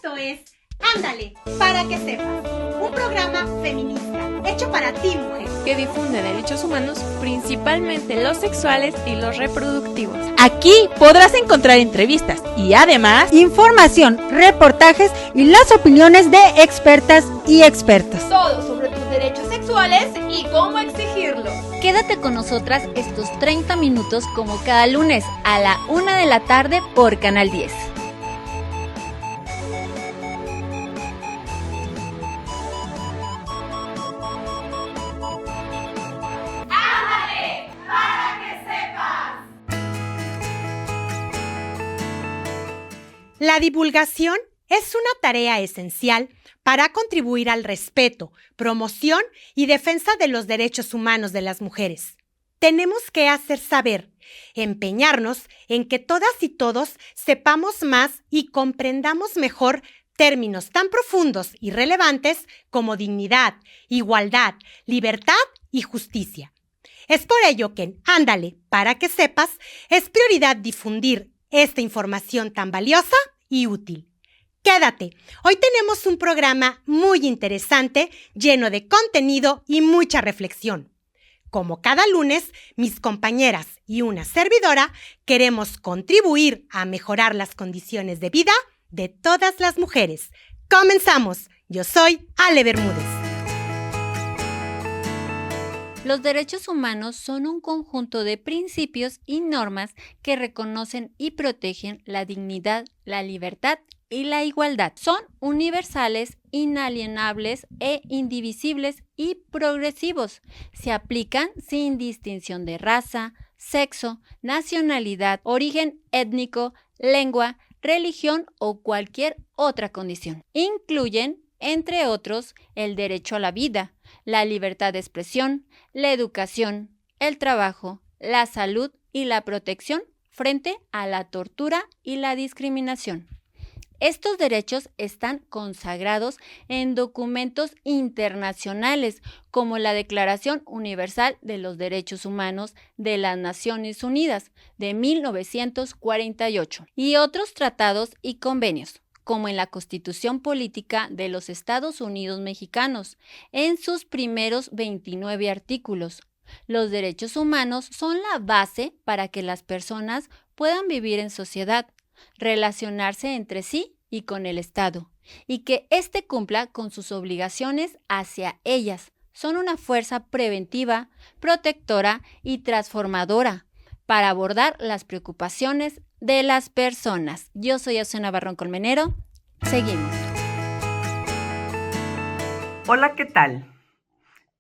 Esto es Ándale, para que sepas, un programa feminista hecho para ti, mujer, que difunde derechos humanos, principalmente los sexuales y los reproductivos. Aquí podrás encontrar entrevistas y además información, reportajes y las opiniones de expertas y expertos. Todo sobre tus derechos sexuales y cómo exigirlos. Quédate con nosotras estos 30 minutos como cada lunes a la 1 de la tarde por Canal 10. La divulgación es una tarea esencial para contribuir al respeto, promoción y defensa de los derechos humanos de las mujeres. Tenemos que hacer saber, empeñarnos en que todas y todos sepamos más y comprendamos mejor términos tan profundos y relevantes como dignidad, igualdad, libertad y justicia. Es por ello que en Ándale, para que sepas, es prioridad difundir esta información tan valiosa y útil. Quédate, hoy tenemos un programa muy interesante, lleno de contenido y mucha reflexión. Como cada lunes, mis compañeras y una servidora queremos contribuir a mejorar las condiciones de vida de todas las mujeres. ¡Comenzamos! Yo soy Ale Bermúdez. Los derechos humanos son un conjunto de principios y normas que reconocen y protegen la dignidad, la libertad y la igualdad. Son universales, inalienables e indivisibles y progresivos. Se aplican sin distinción de raza, sexo, nacionalidad, origen étnico, lengua, religión o cualquier otra condición. Incluyen, entre otros, el derecho a la vida, la libertad de expresión, la educación, el trabajo, la salud y la protección frente a la tortura y la discriminación. Estos derechos están consagrados en documentos internacionales como la Declaración Universal de los Derechos Humanos de las Naciones Unidas de 1948 y otros tratados y convenios, como en la Constitución Política de los Estados Unidos Mexicanos, en sus primeros 29 artículos. Los derechos humanos son la base para que las personas puedan vivir en sociedad, relacionarse entre sí y con el Estado, y que éste cumpla con sus obligaciones hacia ellas. Son una fuerza preventiva, protectora y transformadora para abordar las preocupaciones de las personas. Yo soy Azucena Barrón Colmenero. Seguimos. Hola, ¿qué tal?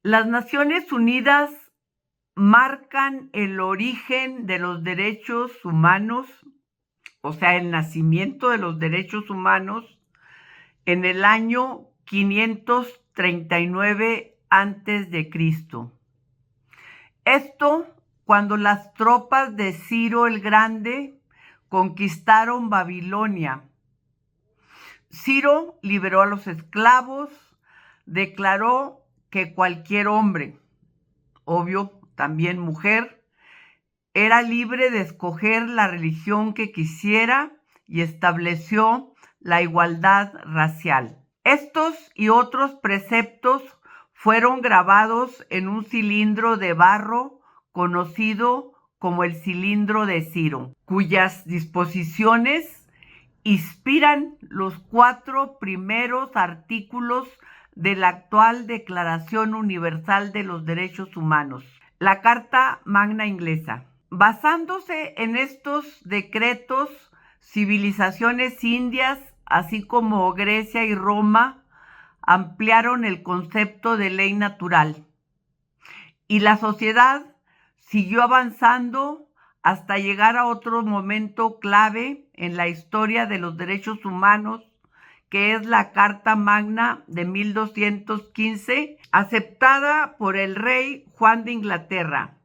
Las Naciones Unidas marcan el origen de los derechos humanos, o sea, el nacimiento de los derechos humanos, en el año 539 a.C. Esto cuando las tropas de Ciro el Grande conquistaron Babilonia. Ciro liberó a los esclavos, declaró que cualquier hombre, obvio también mujer, era libre de escoger la religión que quisiera y estableció la igualdad racial. Estos y otros preceptos fueron grabados en un cilindro de barro conocido como el cilindro de Ciro, cuyas disposiciones inspiran los 4 primeros artículos de la actual Declaración Universal de los Derechos Humanos, la Carta Magna Inglesa. Basándose en estos decretos, civilizaciones indias, así como Grecia y Roma, ampliaron el concepto de ley natural. Y la sociedad siguió avanzando hasta llegar a otro momento clave en la historia de los derechos humanos, que es la Carta Magna de 1215, aceptada por el rey Juan de Inglaterra,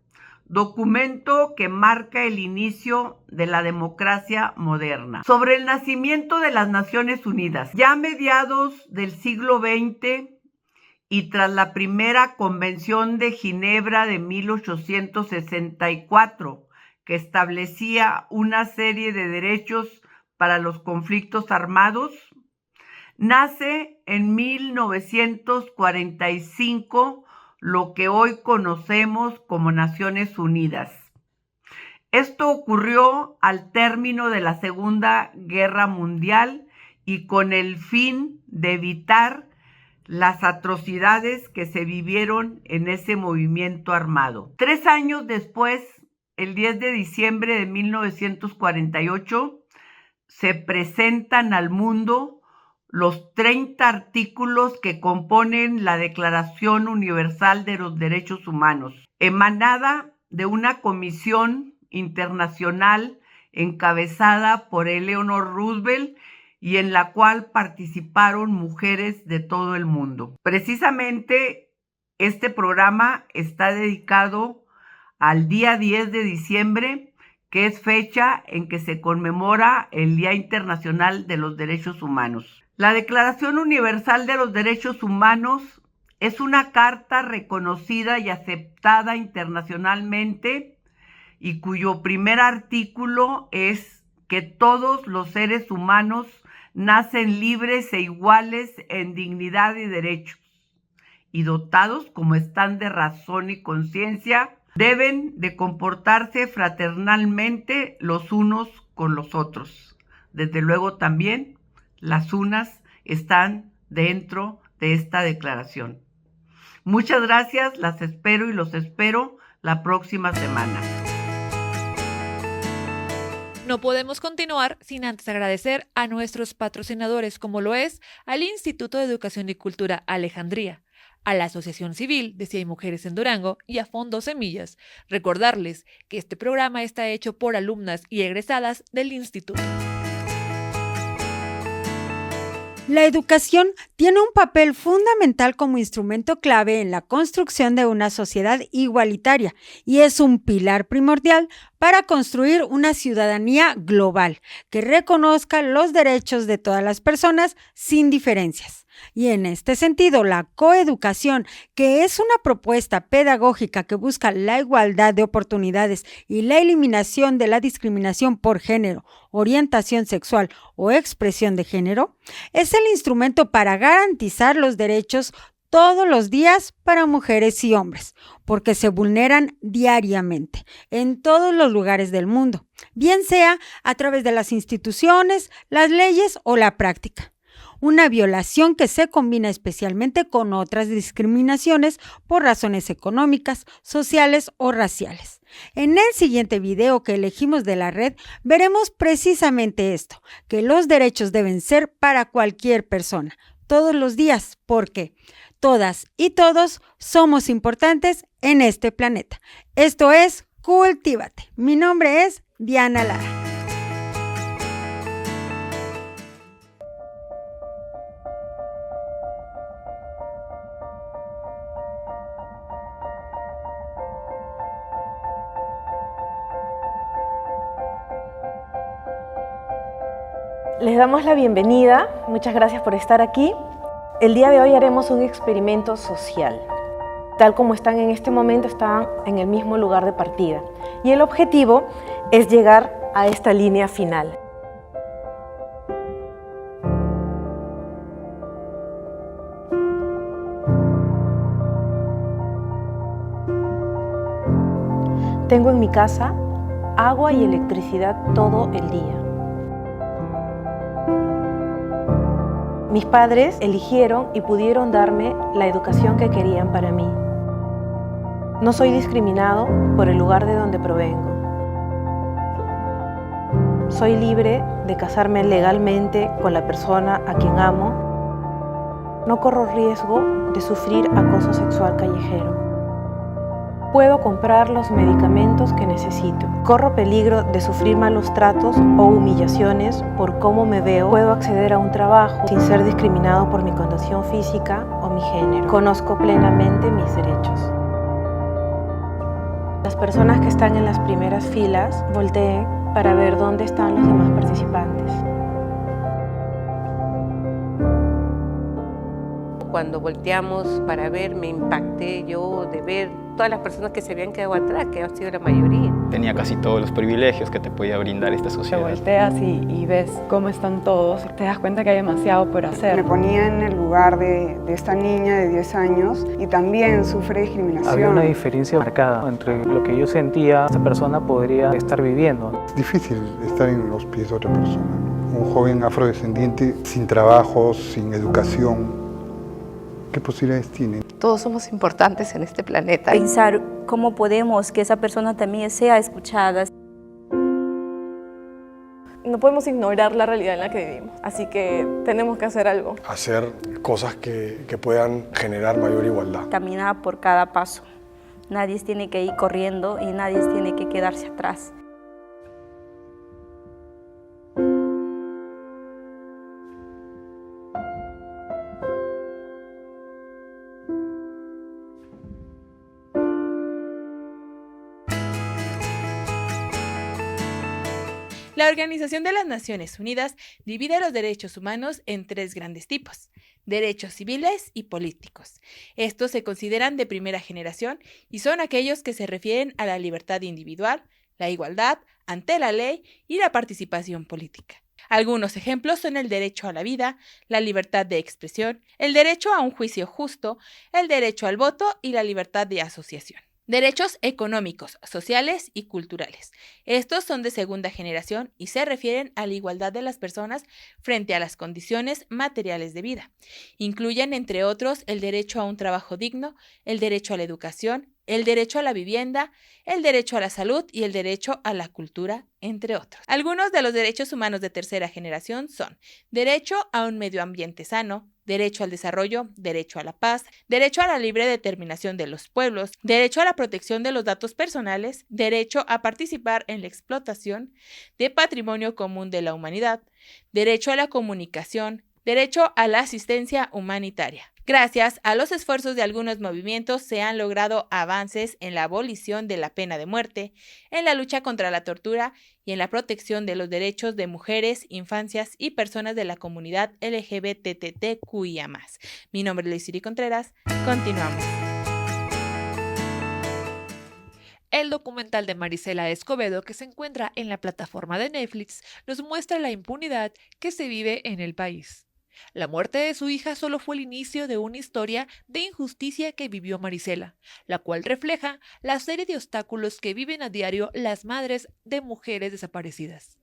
documento que marca el inicio de la democracia moderna. Sobre el nacimiento de las Naciones Unidas, ya a mediados del siglo XX y tras la primera Convención de Ginebra de 1864, que establecía una serie de derechos para los conflictos armados, Nace en 1945 lo que hoy conocemos como Naciones Unidas. Esto ocurrió al término de la Segunda Guerra Mundial y con el fin de evitar las atrocidades que se vivieron en ese movimiento armado. 3 años después, el 10 de diciembre de 1948, se presentan al mundo los 30 artículos que componen la Declaración Universal de los Derechos Humanos, emanada de una comisión internacional encabezada por Eleanor Roosevelt y en la cual participaron mujeres de todo el mundo. Precisamente este programa está dedicado al día 10 de diciembre, que es fecha en que se conmemora el Día Internacional de los Derechos Humanos. La Declaración Universal de los Derechos Humanos es una carta reconocida y aceptada internacionalmente y cuyo primer artículo es que todos los seres humanos nacen libres e iguales en dignidad y derechos, y dotados como están de razón y conciencia, deben de comportarse fraternalmente los unos con los otros. Desde luego también las unas están dentro de esta declaración. Muchas gracias, las espero y los espero la próxima semana. No podemos continuar sin antes agradecer a nuestros patrocinadores, como lo es al Instituto de Educación y Cultura Alejandría, a la Asociación Civil de Si Hay Mujeres en Durango y a Fondo Semillas. Recordarles que este programa está hecho por alumnas y egresadas del instituto. La educación tiene un papel fundamental como instrumento clave en la construcción de una sociedad igualitaria y es un pilar primordial para construir una ciudadanía global que reconozca los derechos de todas las personas sin diferencias. Y en este sentido, la coeducación, que es una propuesta pedagógica que busca la igualdad de oportunidades y la eliminación de la discriminación por género, orientación sexual o expresión de género, es el instrumento para garantizar los derechos todos los días para mujeres y hombres, porque se vulneran diariamente en todos los lugares del mundo, bien sea a través de las instituciones, las leyes o la práctica. Una violación que se combina especialmente con otras discriminaciones por razones económicas, sociales o raciales. En el siguiente video que elegimos de la red, veremos precisamente esto, que los derechos deben ser para cualquier persona, todos los días, porque todas y todos somos importantes en este planeta. Esto es Cultívate. Mi nombre es Diana Lara. Les damos la bienvenida, muchas gracias por estar aquí. El día de hoy haremos un experimento social. Tal como están en este momento, están en el mismo lugar de partida. Y el objetivo es llegar a esta línea final. Tengo en mi casa agua y electricidad todo el día. Mis padres eligieron y pudieron darme la educación que querían para mí. No soy discriminado por el lugar de donde provengo. Soy libre de casarme legalmente con la persona a quien amo. No corro riesgo de sufrir acoso sexual callejero. Puedo comprar los medicamentos que necesito. Corro peligro de sufrir malos tratos o humillaciones por cómo me veo. Puedo acceder a un trabajo sin ser discriminado por mi condición física o mi género. Conozco plenamente mis derechos. Las personas que están en las primeras filas volteen para ver dónde están los demás participantes. Cuando volteamos para ver, me impacté yo de ver todas las personas que se habían quedado atrás, que ha sido la mayoría. tenía casi todos los privilegios que te podía brindar esta Te sociedad. volteas y ves cómo están todos, te das cuenta que hay demasiado por hacer. Me ponía en el lugar de esta niña de 10 años y también sufre discriminación. Había una diferencia marcada entre lo que yo sentía, esta persona podría estar viviendo. Es difícil estar en los pies de otra persona, ¿no? Un joven afrodescendiente sin trabajo, sin educación, ¿qué posibilidades tiene? Todos somos importantes en este planeta. Pensar cómo podemos que esa persona también sea escuchada. No podemos ignorar la realidad en la que vivimos, así que tenemos que hacer algo. Hacer cosas que puedan generar mayor igualdad. Caminar por cada paso. Nadie tiene que ir corriendo y nadie tiene que quedarse atrás. La Organización de las Naciones Unidas divide los derechos humanos en 3 grandes tipos: derechos civiles y políticos. Estos se consideran de primera generación y son aquellos que se refieren a la libertad individual, la igualdad ante la ley y la participación política. Algunos ejemplos son el derecho a la vida, la libertad de expresión, el derecho a un juicio justo, el derecho al voto y la libertad de asociación. Derechos económicos, sociales y culturales. Estos son de segunda generación y se refieren a la igualdad de las personas frente a las condiciones materiales de vida. Incluyen, entre otros, el derecho a un trabajo digno, el derecho a la educación, el derecho a la vivienda, el derecho a la salud y el derecho a la cultura, entre otros. Algunos de los derechos humanos de tercera generación son: derecho a un medio ambiente sano, derecho al desarrollo, derecho a la paz, derecho a la libre determinación de los pueblos, derecho a la protección de los datos personales, derecho a participar en la explotación de patrimonio común de la humanidad, derecho a la comunicación, derecho a la asistencia humanitaria. Gracias a los esfuerzos de algunos movimientos se han logrado avances en la abolición de la pena de muerte, en la lucha contra la tortura y en la protección de los derechos de mujeres, infancias y personas de la comunidad LGBTQIA+. Mi nombre es Luisiri Contreras. Continuamos. El documental de Marisela Escobedo, que se encuentra en la plataforma de Netflix, nos muestra la impunidad que se vive en el país. La muerte de su hija solo fue el inicio de una historia de injusticia que vivió Marisela, la cual refleja la serie de obstáculos que viven a diario las madres de mujeres desaparecidas.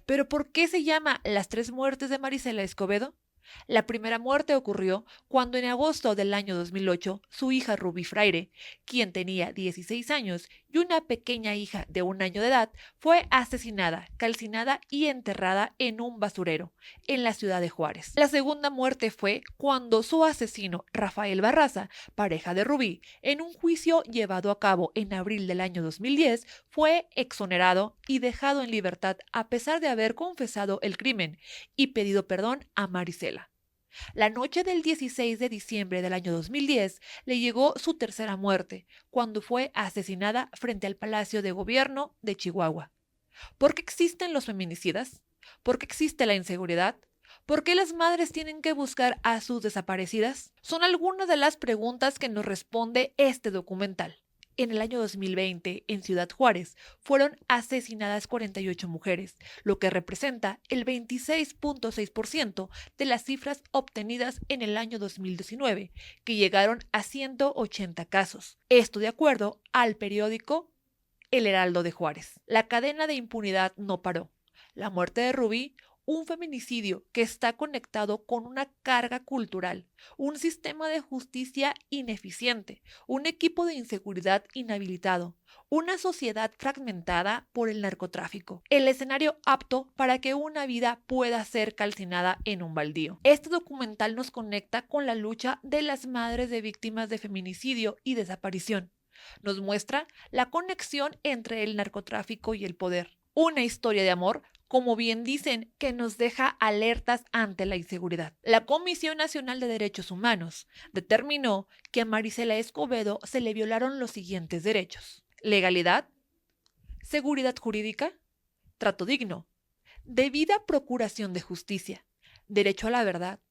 ¿Pero por qué se llama Las 3 muertes de Marisela Escobedo? La primera muerte ocurrió cuando en agosto del año 2008 su hija Rubí Fraire, quien tenía 16 años y una pequeña hija de 1 año de edad, fue asesinada, calcinada y enterrada en un basurero en la ciudad de Juárez. La segunda muerte fue cuando su asesino, Rafael Barraza, pareja de Rubí, en un juicio llevado a cabo en abril del año 2010, fue exonerado y dejado en libertad a pesar de haber confesado el crimen y pedido perdón a Marisela. La noche del 16 de diciembre del año 2010 le llegó su tercera muerte, cuando fue asesinada frente al Palacio de Gobierno de Chihuahua. ¿Por qué existen los feminicidas? ¿Por qué existe la inseguridad? ¿Por qué las madres tienen que buscar a sus desaparecidas? Son algunas de las preguntas que nos responde este documental. En el año 2020, en Ciudad Juárez, fueron asesinadas 48 mujeres, lo que representa el 26.6% de las cifras obtenidas en el año 2019, que llegaron a 180 casos. Esto de acuerdo al periódico El Heraldo de Juárez. La cadena de impunidad no paró. La muerte de Rubí, un feminicidio que está conectado con una carga cultural, un sistema de justicia ineficiente, un equipo de inseguridad inhabilitado, una sociedad fragmentada por el narcotráfico, el escenario apto para que una vida pueda ser calcinada en un baldío. Este documental nos conecta con la lucha de las madres de víctimas de feminicidio y desaparición. Nos muestra la conexión entre el narcotráfico y el poder. Una historia de amor, como bien dicen, que nos deja alertas ante la inseguridad. La Comisión Nacional de Derechos Humanos determinó que a Marisela Escobedo se le violaron los siguientes derechos: legalidad, seguridad jurídica, trato digno, debida procuración de justicia, derecho a la verdad.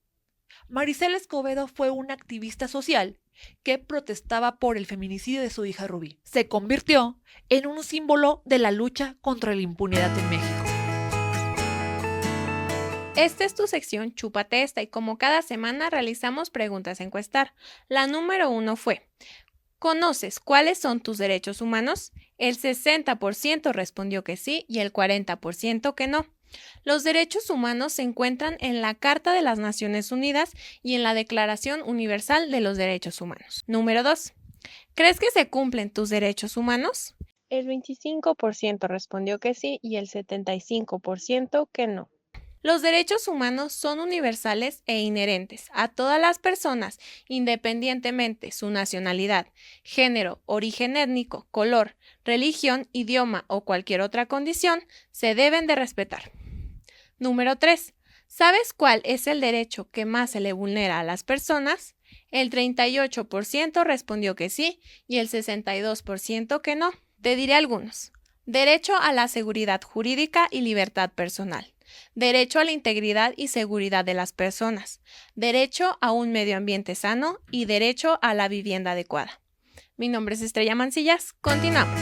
Marisela Escobedo fue una activista social que protestaba por el feminicidio de su hija Rubí. Se convirtió en un símbolo de la lucha contra la impunidad en México. Esta es tu sección Chúpate esta y como cada semana realizamos preguntas a encuestar. La número 1 fue: ¿conoces cuáles son tus derechos humanos? El 60% respondió que sí y el 40% que no. Los derechos humanos se encuentran en la Carta de las Naciones Unidas y en la Declaración Universal de los Derechos Humanos. Número 2. ¿Crees que se cumplen tus derechos humanos? El 25% respondió que sí y el 75% que no. Los derechos humanos son universales e inherentes a todas las personas, independientemente su nacionalidad, género, origen étnico, color, religión, idioma o cualquier otra condición, se deben de respetar. Número 3. ¿Sabes cuál es el derecho que más se le vulnera a las personas? El 38% respondió que sí y el 62% que no. Te diré algunos. Derecho a la seguridad jurídica y libertad personal. Derecho a la integridad y seguridad de las personas, derecho a un medio ambiente sano y derecho a la vivienda adecuada. Mi nombre es Estrella Mancillas. Continuamos.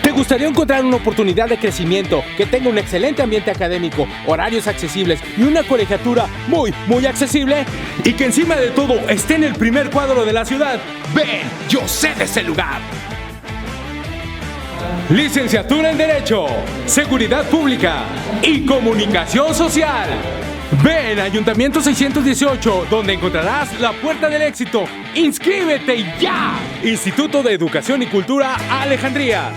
¿Te gustaría encontrar una oportunidad de crecimiento que tenga un excelente ambiente académico, horarios accesibles y una colegiatura muy accesible? Y que encima de todo esté en el primer cuadro de la ciudad. ¡Ven! ¡Yo sé de ese lugar! Licenciatura en Derecho, Seguridad Pública y Comunicación Social. Ven a Ayuntamiento 618, donde encontrarás la puerta del éxito. ¡Inscríbete ya! Instituto de Educación y Cultura Alejandría.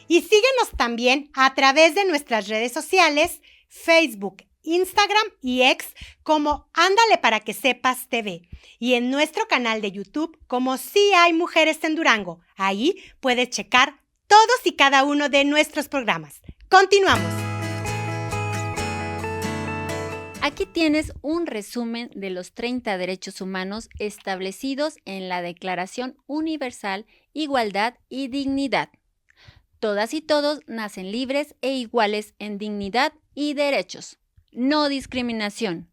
Y síguenos también a través de nuestras redes sociales, Facebook, Instagram y X como Ándale para que sepas TV y en nuestro canal de YouTube como Sí hay mujeres en Durango. Ahí puedes checar todos y cada uno de nuestros programas. Continuamos. Aquí tienes un resumen de los 30 derechos humanos establecidos en la Declaración Universal, Igualdad y Dignidad. Todas y todos nacen libres e iguales en dignidad y derechos. No discriminación.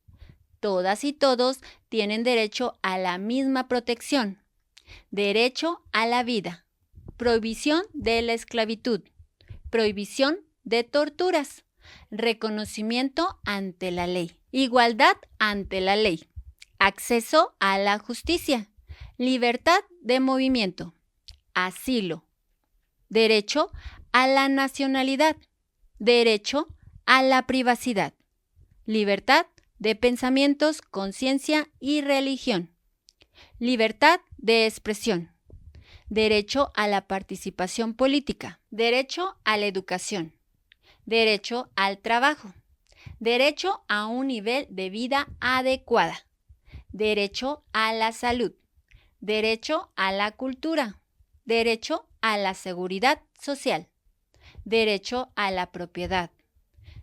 Todas y todos tienen derecho a la misma protección. Derecho a la vida. Prohibición de la esclavitud. Prohibición de torturas. Reconocimiento ante la ley. Igualdad ante la ley. Acceso a la justicia. Libertad de movimiento. Asilo. Derecho a la nacionalidad. Derecho a la privacidad. Libertad de pensamientos, conciencia y religión. Libertad de expresión. Derecho a la participación política. Derecho a la educación. Derecho al trabajo. Derecho a un nivel de vida adecuada. Derecho a la salud. Derecho a la cultura. Derecho a la seguridad social. Derecho a la propiedad.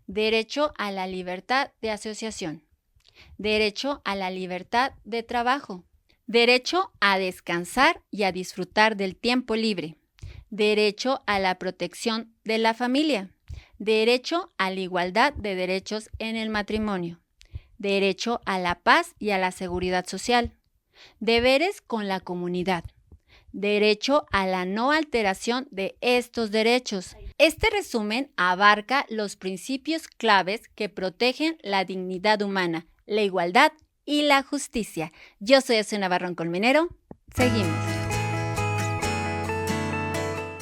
Derecho a la libertad de asociación. Derecho a la libertad de trabajo. Derecho a descansar y a disfrutar del tiempo libre. Derecho a la protección de la familia. Derecho a la igualdad de derechos en el matrimonio. Derecho a la paz y a la seguridad social. Deberes con la comunidad. Derecho a la no alteración de estos derechos. Este resumen abarca los principios claves que protegen la dignidad humana, la igualdad y la justicia. Yo soy Azucena Barrón Colmenero. Seguimos.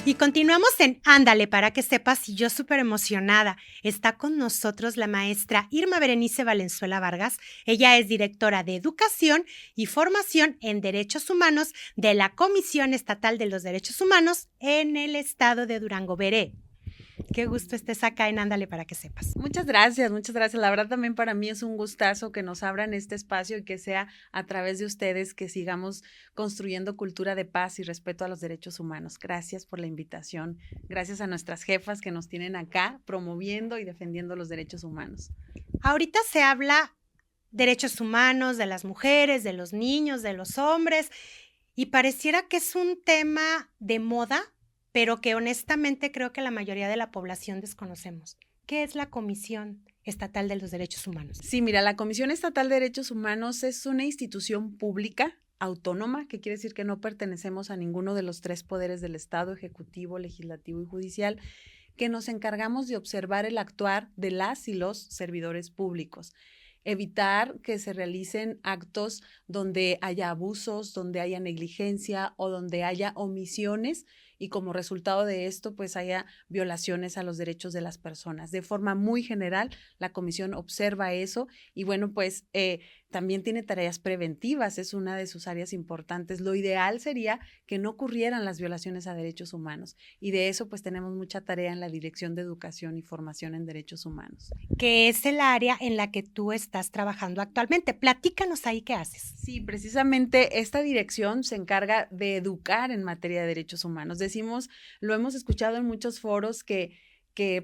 Y continuamos en Ándale para que sepas, y yo súper emocionada. Está con nosotros la maestra Irma Berenice Valenzuela Vargas. Ella es directora de Educación y Formación en Derechos Humanos de la Comisión Estatal de los Derechos Humanos en el estado de Durango. Veré. Qué gusto estés acá en Ándale para que sepas. Muchas gracias, muchas gracias. La verdad también para mí es un gustazo que nos abran este espacio y que sea a través de ustedes que sigamos construyendo cultura de paz y respeto a los derechos humanos. Gracias por la invitación. Gracias a nuestras jefas que nos tienen acá promoviendo y defendiendo los derechos humanos. Ahorita se habla derechos humanos de las mujeres, de los niños, de los hombres y pareciera que es un tema de moda, pero que honestamente creo que la mayoría de la población desconocemos. ¿Qué es la Comisión Estatal de los Derechos Humanos? Sí, mira, la Comisión Estatal de Derechos Humanos es una institución pública autónoma, que quiere decir que no pertenecemos a ninguno de los 3 poderes del Estado, ejecutivo, legislativo y judicial, que nos encargamos de observar el actuar de las y los servidores públicos, evitar que se realicen actos donde haya abusos, donde haya negligencia o donde haya omisiones y como resultado de esto pues haya violaciones a los derechos de las personas. De forma muy general, la comisión observa eso y bueno, pues también tiene tareas preventivas, es una de sus áreas importantes. Lo ideal sería que no ocurrieran las violaciones a derechos humanos y de eso pues tenemos mucha tarea en la Dirección de Educación y Formación en Derechos Humanos. Que es el área en la que tú estás trabajando actualmente. Platícanos ahí qué haces. Sí, precisamente esta dirección se encarga de educar en materia de derechos humanos. Decimos, lo hemos escuchado en muchos foros que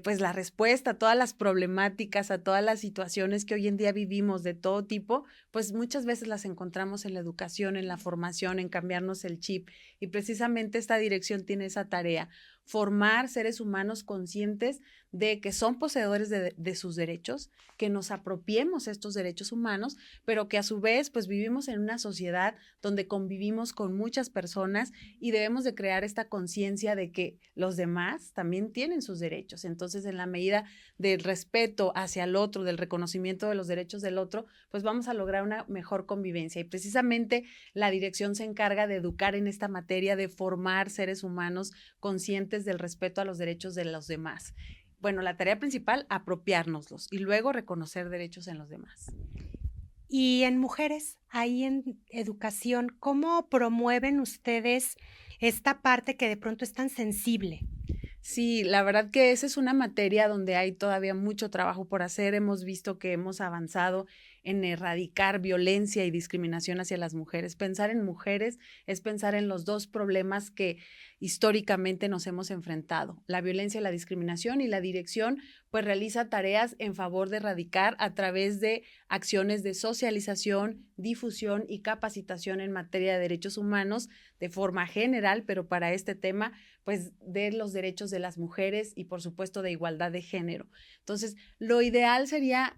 pues la respuesta a todas las problemáticas, a todas las situaciones que hoy en día vivimos de todo tipo, pues muchas veces las encontramos en la educación, en la formación, en cambiarnos el chip. Y precisamente esta dirección tiene esa tarea, formar seres humanos conscientes de que son poseedores de sus derechos, que nos apropiemos estos derechos humanos, pero que a su vez pues vivimos en una sociedad donde convivimos con muchas personas y debemos de crear esta conciencia de que los demás también tienen sus derechos. Entonces, en la medida del respeto hacia el otro, del reconocimiento de los derechos del otro, pues vamos a lograr una mejor convivencia. Y precisamente la dirección se encarga de educar en esta materia, de formar seres humanos conscientes del respeto a los derechos de los demás. Bueno, la tarea principal, apropiárnoslos y luego reconocer derechos en los demás. Y en mujeres, ahí en educación, ¿cómo promueven ustedes esta parte que de pronto es tan sensible? Sí, la verdad que esa es una materia donde hay todavía mucho trabajo por hacer. Hemos visto que hemos avanzado en erradicar violencia y discriminación hacia las mujeres. Pensar en mujeres es pensar en los 2 problemas que históricamente nos hemos enfrentado, la violencia y la discriminación, y la dirección pues realiza tareas en favor de erradicar a través de acciones de socialización, difusión y capacitación en materia de derechos humanos de forma general, pero para este tema pues de los derechos de las mujeres y por supuesto de igualdad de género. Entonces, lo ideal sería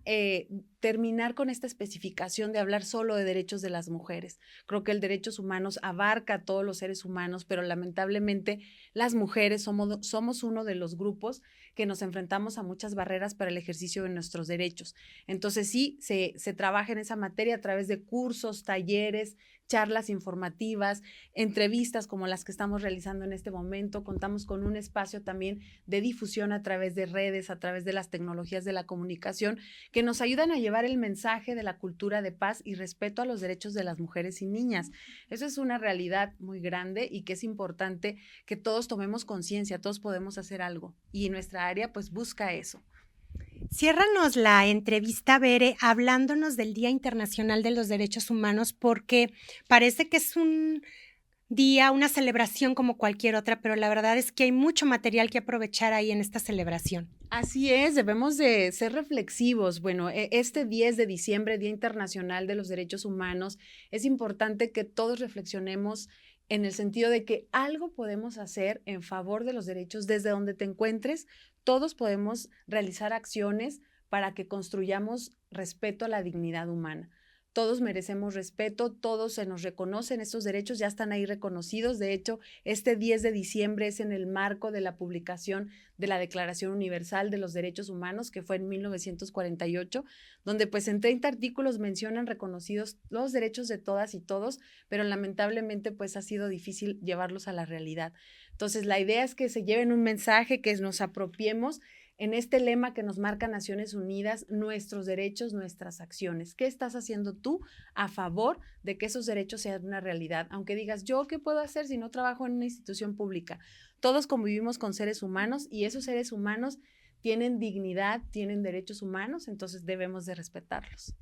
terminar con esta especificación de hablar solo de derechos de las mujeres. Creo que el derechos humanos abarca a todos los seres humanos, pero lamentablemente las mujeres somos uno de los grupos que nos enfrentamos a muchas barreras para el ejercicio de nuestros derechos. Entonces sí, se trabaja en esa materia a través de cursos, talleres, charlas informativas, entrevistas como las que estamos realizando en este momento. Contamos con un espacio también de difusión a través de redes, a través de las tecnologías de la comunicación, que nos ayudan a llevar el mensaje de la cultura de paz y respeto a los derechos de las mujeres y niñas. Eso es una realidad muy grande y que es importante que todos tomemos conciencia, todos podemos hacer algo y nuestra área pues busca eso. Ciérranos la entrevista, Bere, hablándonos del Día Internacional de los Derechos Humanos, porque parece que es un día, una celebración como cualquier otra, pero la verdad es que hay mucho material que aprovechar ahí en esta celebración. Así es, debemos de ser reflexivos. Bueno, este 10 de diciembre, Día Internacional de los Derechos Humanos, es importante que todos reflexionemos en el sentido de que algo podemos hacer en favor de los derechos desde donde te encuentres. Todos podemos realizar acciones para que construyamos respeto a la dignidad humana. Todos merecemos respeto, todos se nos reconocen estos derechos, ya están ahí reconocidos. De hecho, este 10 de diciembre es en el marco de la publicación de la Declaración Universal de los Derechos Humanos, que fue en 1948, donde pues en 30 artículos mencionan reconocidos los derechos de todas y todos, pero lamentablemente pues ha sido difícil llevarlos a la realidad. Entonces, la idea es que se lleven un mensaje, que nos apropiemos en este lema que nos marca Naciones Unidas, nuestros derechos, nuestras acciones. ¿Qué estás haciendo tú a favor de que esos derechos sean una realidad? Aunque digas, ¿yo qué puedo hacer si no trabajo en una institución pública? Todos convivimos con seres humanos y esos seres humanos tienen dignidad, tienen derechos humanos, entonces debemos de respetarlos.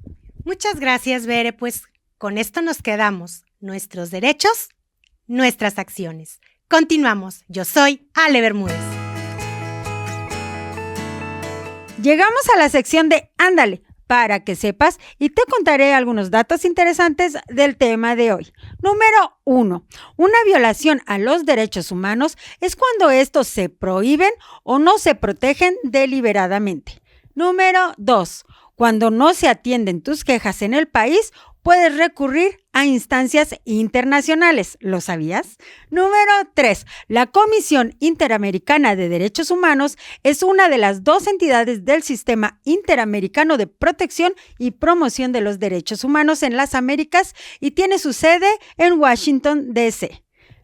Muchas gracias, Bere. Pues con esto nos quedamos. Nuestros derechos, nuestras acciones. Continuamos. Yo soy Ale Bermúdez. Llegamos a la sección de Ándale, para que sepas, y te contaré algunos datos interesantes del tema de hoy. Número 1. Una violación a los derechos humanos es cuando estos se prohíben o no se protegen deliberadamente. Número 2. Cuando no se atienden tus quejas en el país, puedes recurrir a instancias internacionales. ¿Lo sabías? Número 3. La Comisión Interamericana de Derechos Humanos es una de las 2 entidades del Sistema Interamericano de Protección y Promoción de los Derechos Humanos en las Américas y tiene su sede en Washington, D.C.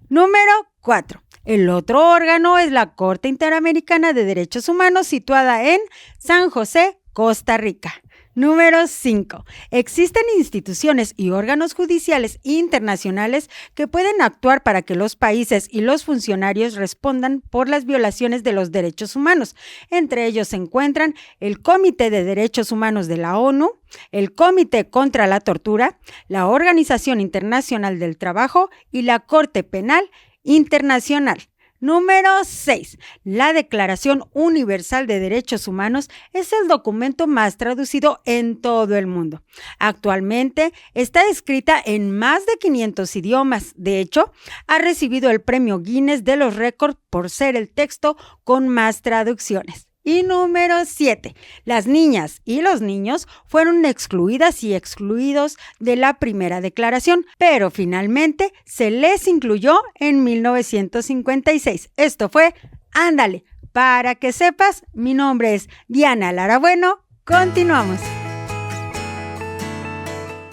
Número 4. El otro órgano es la Corte Interamericana de Derechos Humanos, situada en San José, Costa Rica. Número 5. Existen instituciones y órganos judiciales internacionales que pueden actuar para que los países y los funcionarios respondan por las violaciones de los derechos humanos. Entre ellos se encuentran el Comité de Derechos Humanos de la ONU, el Comité contra la Tortura, la Organización Internacional del Trabajo y la Corte Penal Internacional. Número 6. La Declaración Universal de Derechos Humanos es el documento más traducido en todo el mundo. Actualmente está escrita en más de 500 idiomas. De hecho, ha recibido el premio Guinness de los récords por ser el texto con más traducciones. Y número 7. Las niñas y los niños fueron excluidas y excluidos de la primera declaración, pero finalmente se les incluyó en 1956. Esto fue Ándale, para que sepas, mi nombre es Diana Lara Bueno. Continuamos.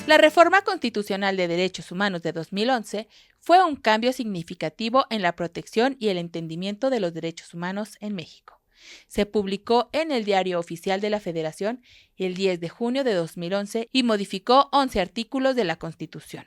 La Reforma Constitucional de Derechos Humanos de 2011 fue un cambio significativo en la protección y el entendimiento de los derechos humanos en México. Se publicó en el Diario Oficial de la Federación el 10 de junio de 2011 y modificó 11 artículos de la Constitución.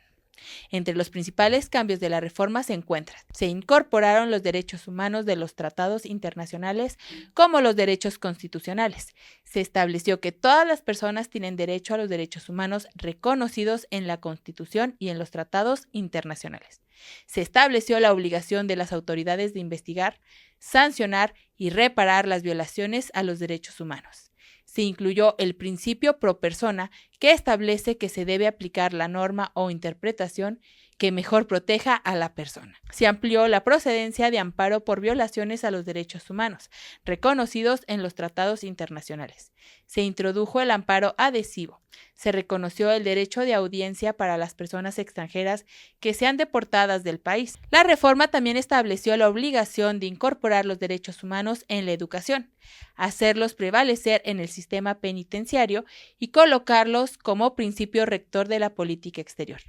Entre los principales cambios de la reforma se encuentran: se incorporaron los derechos humanos de los tratados internacionales como los derechos constitucionales. Se estableció que todas las personas tienen derecho a los derechos humanos reconocidos en la Constitución y en los tratados internacionales. Se estableció la obligación de las autoridades de investigar, sancionar y reparar las violaciones a los derechos humanos. Se incluyó el principio pro persona, que establece que se debe aplicar la norma o interpretación que mejor proteja a la persona. Se amplió la procedencia de amparo por violaciones a los derechos humanos, reconocidos en los tratados internacionales. Se introdujo el amparo adhesivo. Se reconoció el derecho de audiencia para las personas extranjeras que sean deportadas del país. La reforma también estableció la obligación de incorporar los derechos humanos en la educación, hacerlos prevalecer en el sistema penitenciario y colocarlos como principio rector de la política exterior.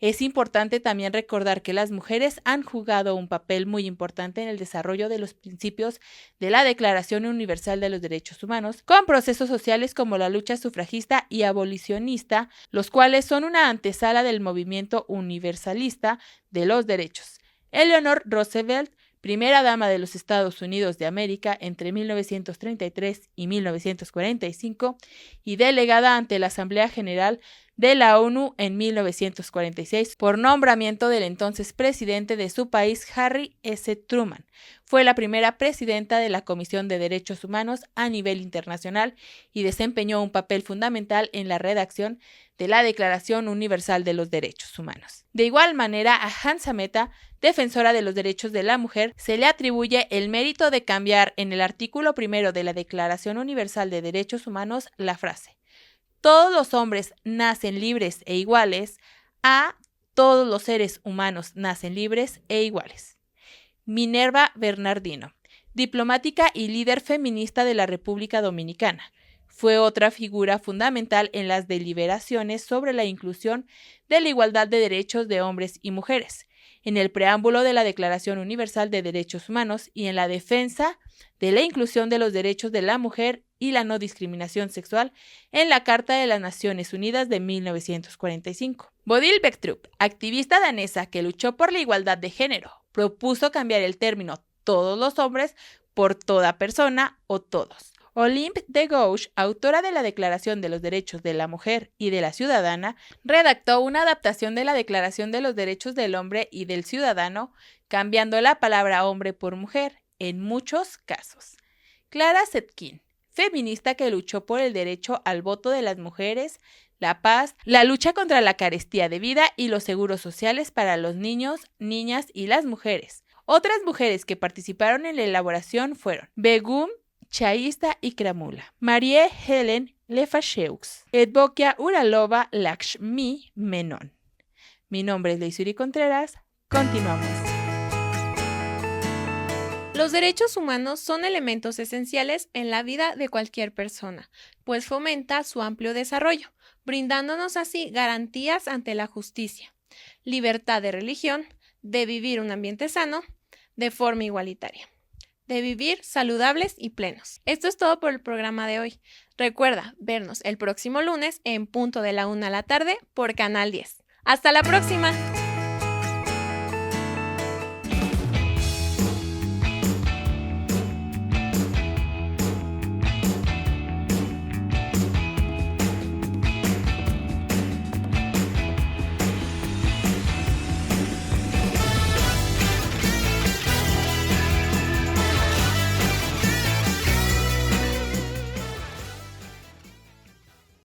Es importante también recordar que las mujeres han jugado un papel muy importante en el desarrollo de los principios de la Declaración Universal de los Derechos Humanos, con procesos sociales como la lucha sufragista y abolicionista, los cuales son una antesala del movimiento universalista de los derechos. Eleanor Roosevelt, primera dama de los Estados Unidos de América entre 1933 y 1945 y delegada ante la Asamblea General de la ONU en 1946 por nombramiento del entonces presidente de su país, Harry S. Truman. Fue la primera presidenta de la Comisión de Derechos Humanos a nivel internacional y desempeñó un papel fundamental en la redacción de la Declaración Universal de los Derechos Humanos. De igual manera, a Hansa Mehta, defensora de los derechos de la mujer, se le atribuye el mérito de cambiar en el artículo 1 de la Declaración Universal de Derechos Humanos la frase: todos los hombres nacen libres e iguales, a todos los seres humanos nacen libres e iguales. Minerva Bernardino, diplomática y líder feminista de la República Dominicana, fue otra figura fundamental en las deliberaciones sobre la inclusión de la igualdad de derechos de hombres y mujeres, en el preámbulo de la Declaración Universal de Derechos Humanos y en la defensa de la inclusión de los derechos de la mujer y la no discriminación sexual en la Carta de las Naciones Unidas de 1945. Bodil Bechstrup, activista danesa que luchó por la igualdad de género, propuso cambiar el término todos los hombres por toda persona o todos. Olympe de Gouges, autora de la Declaración de los Derechos de la Mujer y de la Ciudadana, redactó una adaptación de la Declaración de los Derechos del Hombre y del Ciudadano, cambiando la palabra hombre por mujer, en muchos casos. Clara Zetkin, feminista que luchó por el derecho al voto de las mujeres, la paz, la lucha contra la carestía de vida y los seguros sociales para los niños, niñas y las mujeres. Otras mujeres que participaron en la elaboración fueron Begum chaista y cramula. Marie Helen Lefacheux. Edvokia Uralova Lakshmi Menon. Mi nombre es Leisuri Contreras. Continuamos. Los derechos humanos son elementos esenciales en la vida de cualquier persona, pues fomenta su amplio desarrollo, brindándonos así garantías ante la justicia, libertad de religión, de vivir un ambiente sano, de forma igualitaria, de vivir saludables y plenos. Esto es todo por el programa de hoy. Recuerda vernos el próximo lunes en punto de la 1 de la tarde por Canal 10. ¡Hasta la próxima!